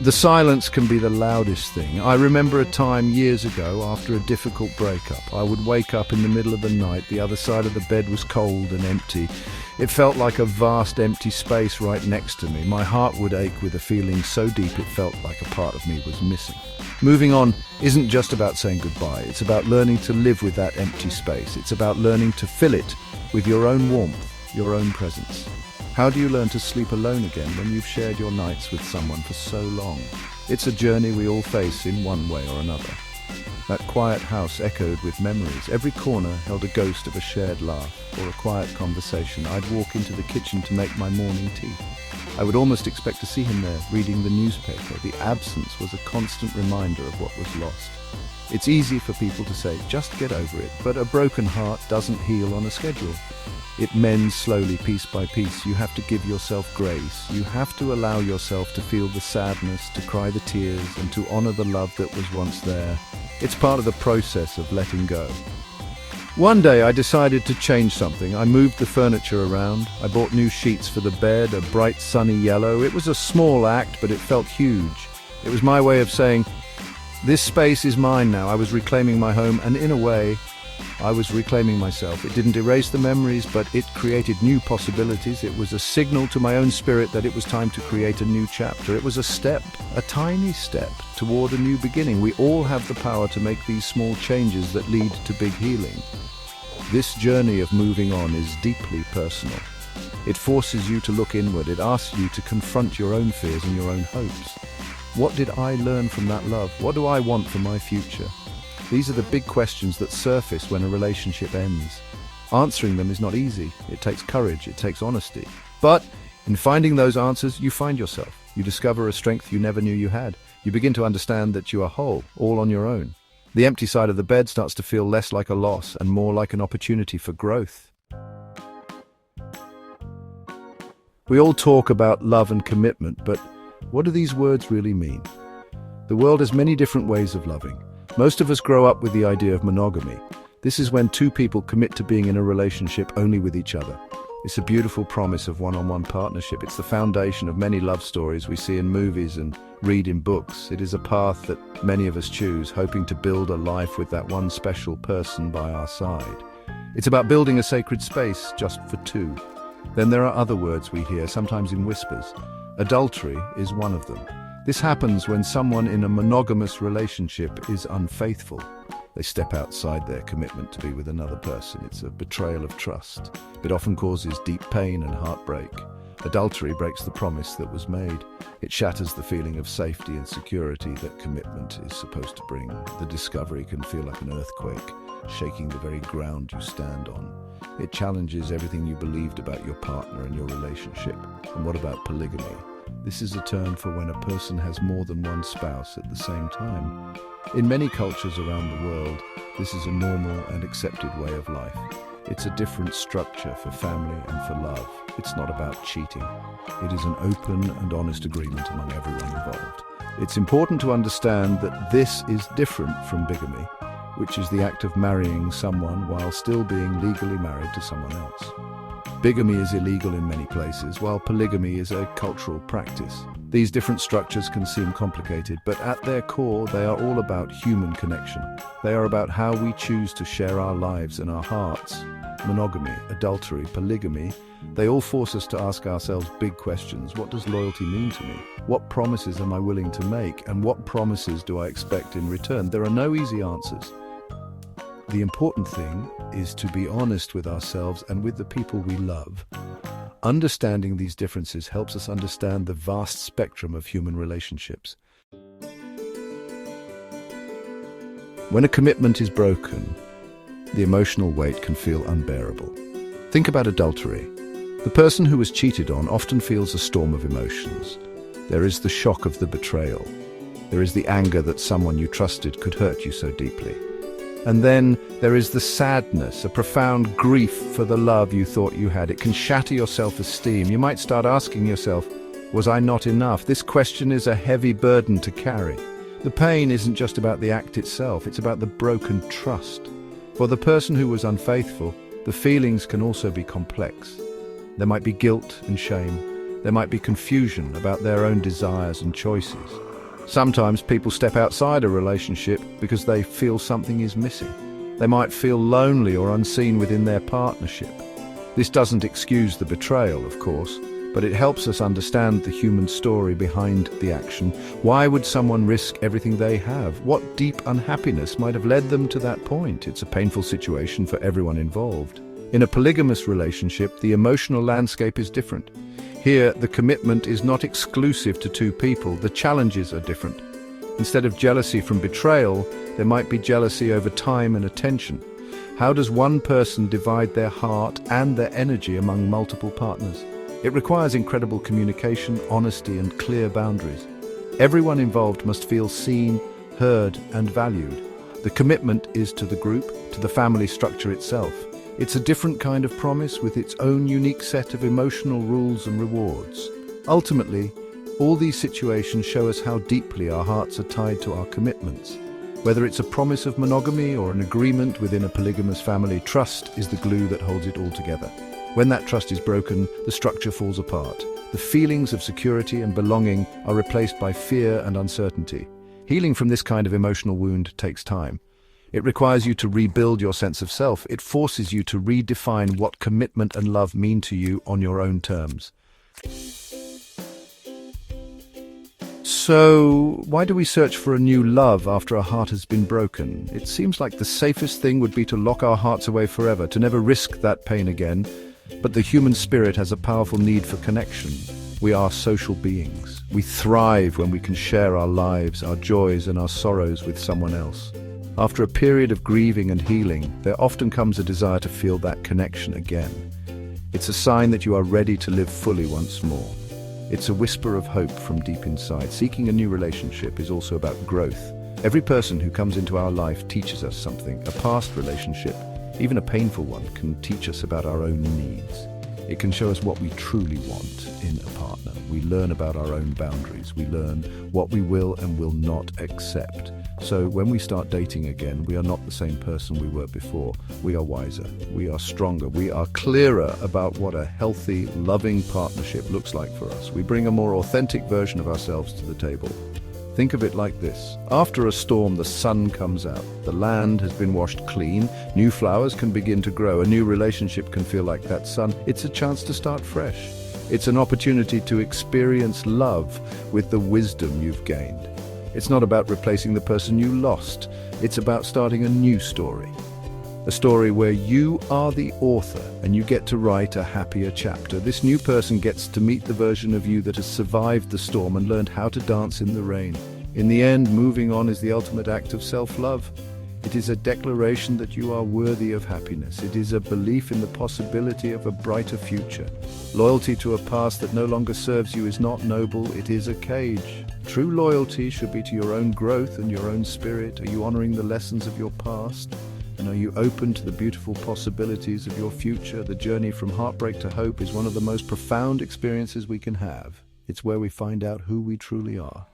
The silence can be the loudest thing. I remember a time years ago after a difficult breakup. I would wake up in the middle of the night. The other side of the bed was cold and empty. It felt like a vast empty space right next to me. My heart would ache with a feeling so deep it felt like a part of me was missing. Moving on isn't just about saying goodbye. It's about learning to live with that empty space. It's about learning to fill it with your own warmth, your own presence. How do you learn to sleep alone again when you've shared your nights with someone for so long? It's a journey we all face in one way or another. That quiet house echoed with memories. Every corner held a ghost of a shared laugh or a quiet conversation. I'd walk into the kitchen to make my morning tea. I would almost expect to see him there, reading the newspaper. The absence was a constant reminder of what was lost. It's easy for people to say, just get over it, but a broken heart doesn't heal on a schedule. It mends slowly, piece by piece. You have to give yourself grace. You have to allow yourself to feel the sadness, to cry the tears, and to honor the love that was once there. It's part of the process of letting go. One day I decided to change something. I moved the furniture around. I bought new sheets for the bed, a bright sunny yellow. It was a small act, but it felt huge. It was my way of saying, this space is mine now. I was reclaiming my home, and in a way, I was reclaiming myself. It didn't erase the memories, but it created new possibilities. It was a signal to my own spirit that it was time to create a new chapter. It was a step, a tiny step, toward a new beginning. We all have the power to make these small changes that lead to big healing. This journey of moving on is deeply personal. It forces you to look inward. It asks you to confront your own fears and your own hopes. What did I learn from that love? What do I want for my future? These are the big questions that surface when a relationship ends. Answering them is not easy. It takes courage, it takes honesty. But in finding those answers, you find yourself. You discover a strength you never knew you had. You begin to understand that you are whole, all on your own. The empty side of the bed starts to feel less like a loss and more like an opportunity for growth. We all talk about love and commitment, but what do these words really mean? The world has many different ways of loving. Most of us grow up with the idea of monogamy. This is when two people commit to being in a relationship only with each other. It's a beautiful promise of one-on-one partnership. It's the foundation of many love stories we see in movies and read in books. It is a path that many of us choose, hoping to build a life with that one special person by our side. It's about building a sacred space just for two. Then there are other words we hear, sometimes in whispers. Adultery is one of them. This happens when someone in a monogamous relationship is unfaithful. They step outside their commitment to be with another person. It's a betrayal of trust. It often causes deep pain and heartbreak. Adultery breaks the promise that was made. It shatters the feeling of safety and security that commitment is supposed to bring. The discovery can feel like an earthquake, shaking the very ground you stand on. It challenges everything you believed about your partner and your relationship. And what about polygamy? This is a term for when a person has more than one spouse at the same time. In many cultures around the world, this is a normal and accepted way of life. It's a different structure for family and for love. It's not about cheating. It is an open and honest agreement among everyone involved. It's important to understand that this is different from bigamy, which is the act of marrying someone while still being legally married to someone else. Bigamy is illegal in many places, while polygamy is a cultural practice. These different structures can seem complicated, but at their core, they are all about human connection. They are about how we choose to share our lives and our hearts. Monogamy, adultery, polygamy, they all force us to ask ourselves big questions. What does loyalty mean to me? What promises am I willing to make? And what promises do I expect in return? There are no easy answers. The important thing is to be honest with ourselves and with the people we love. Understanding these differences helps us understand the vast spectrum of human relationships. When a commitment is broken, the emotional weight can feel unbearable. Think about adultery. The person who was cheated on often feels a storm of emotions. There is the shock of the betrayal. There is the anger that someone you trusted could hurt you so deeply. And then there is the sadness, a profound grief for the love you thought you had. It can shatter your self-esteem. You might start asking yourself, was I not enough? This question is a heavy burden to carry. The pain isn't just about the act itself, it's about the broken trust. For the person who was unfaithful, the feelings can also be complex. There might be guilt and shame. There might be confusion about their own desires and choices. Sometimes people step outside a relationship because they feel something is missing. They might feel lonely or unseen within their partnership. This doesn't excuse the betrayal, of course, but it helps us understand the human story behind the action. Why would someone risk everything they have? What deep unhappiness might have led them to that point? It's a painful situation for everyone involved. In a polygamous relationship, the emotional landscape is different. Here, the commitment is not exclusive to two people. The challenges are different. Instead of jealousy from betrayal, there might be jealousy over time and attention. How does one person divide their heart and their energy among multiple partners? It requires incredible communication, honesty, and clear boundaries. Everyone involved must feel seen, heard, and valued. The commitment is to the group, to the family structure itself. It's a different kind of promise with its own unique set of emotional rules and rewards. Ultimately, all these situations show us how deeply our hearts are tied to our commitments. Whether it's a promise of monogamy or an agreement within a polygamous family, trust is the glue that holds it all together. When that trust is broken, the structure falls apart. The feelings of security and belonging are replaced by fear and uncertainty. Healing from this kind of emotional wound takes time. It requires you to rebuild your sense of self. It forces you to redefine what commitment and love mean to you on your own terms. So, why do we search for a new love after our heart has been broken? It seems like the safest thing would be to lock our hearts away forever, to never risk that pain again. But the human spirit has a powerful need for connection. We are social beings. We thrive when we can share our lives, our joys, and our sorrows with someone else. After a period of grieving and healing, there often comes a desire to feel that connection again. It's a sign that you are ready to live fully once more. It's a whisper of hope from deep inside. Seeking a new relationship is also about growth. Every person who comes into our life teaches us something. A past relationship, even a painful one, can teach us about our own needs. It can show us what we truly want in a partner. We learn about our own boundaries. We learn what we will and will not accept. So when we start dating again, we are not the same person we were before. We are wiser. We are stronger. We are clearer about what a healthy, loving partnership looks like for us. We bring a more authentic version of ourselves to the table. Think of it like this. After a storm, the sun comes out. The land has been washed clean. New flowers can begin to grow. A new relationship can feel like that sun. It's a chance to start fresh. It's an opportunity to experience love with the wisdom you've gained. It's not about replacing the person you lost. It's about starting a new story. A story where you are the author and you get to write a happier chapter. This new person gets to meet the version of you that has survived the storm and learned how to dance in the rain. In the end, moving on is the ultimate act of self-love. It is a declaration that you are worthy of happiness. It is a belief in the possibility of a brighter future. Loyalty to a past that no longer serves you is not noble, it is a cage. True loyalty should be to your own growth and your own spirit. Are you honoring the lessons of your past? And are you open to the beautiful possibilities of your future? The journey from heartbreak to hope is one of the most profound experiences we can have. It's where we find out who we truly are.